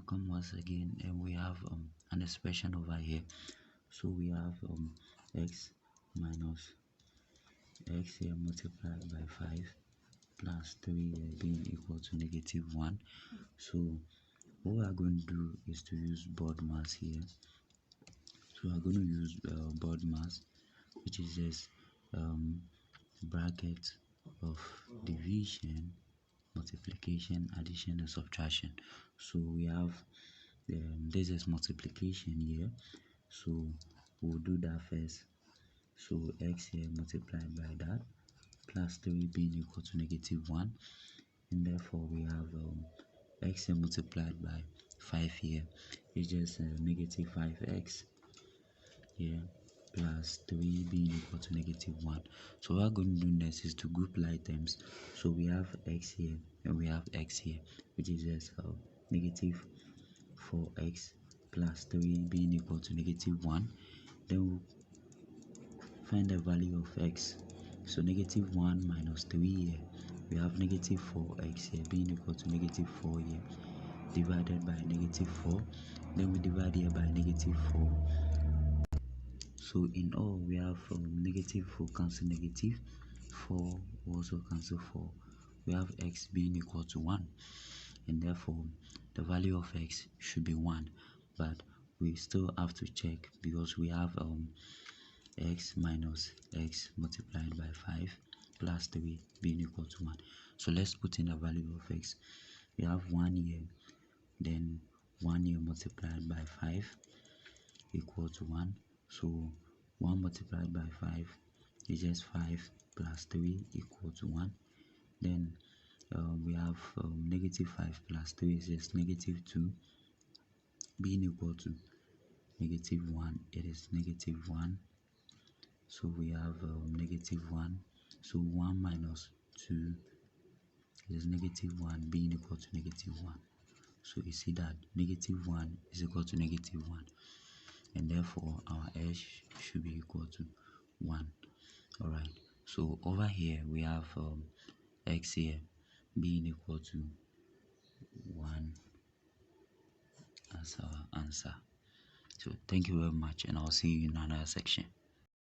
welcome once again, and we have an expression over here. So we have x minus x here multiplied by 5 plus 3 being equal to -1. So what we are going to do is to use board mass here. So we are going to use board mass, which is just bracket of division, multiplication, addition, and subtraction. So we have this is multiplication here, so we'll do that first. So x here multiplied by that plus 3 being equal to -1, and therefore we have x here multiplied by 5 here is just -5x here plus 3 being equal to -1. So what we're going to do next is to group like terms. So we have x here and we have x here, which is just -4x plus 3 being equal to -1. Then we'll find the value of x. So -1 minus 3 here, we have -4x here being equal to -4 here divided by -4. Then we divide here by -4. So in all we have -4 cancel -4, also cancel 4. We have x being equal to 1, and therefore the value of x should be 1, but we still have to check because we have x minus x multiplied by 5 plus 3 being equal to 1. So let's put in the value of x. We have 1 here, then 1 here multiplied by 5 equal to 1. So 1 multiplied by 5 is just 5 plus 3 equal to 1. Then we have -5 plus 3 is just -2 being equal to -1. It is -1. So we have -1. So 1 minus 2 is -1 being equal to -1. So you see that -1 is equal to -1, and therefore our s should be equal to 1. Alright, so over here we have x here being equal to 1 as our answer. So thank you very much, and I'll see you in another section.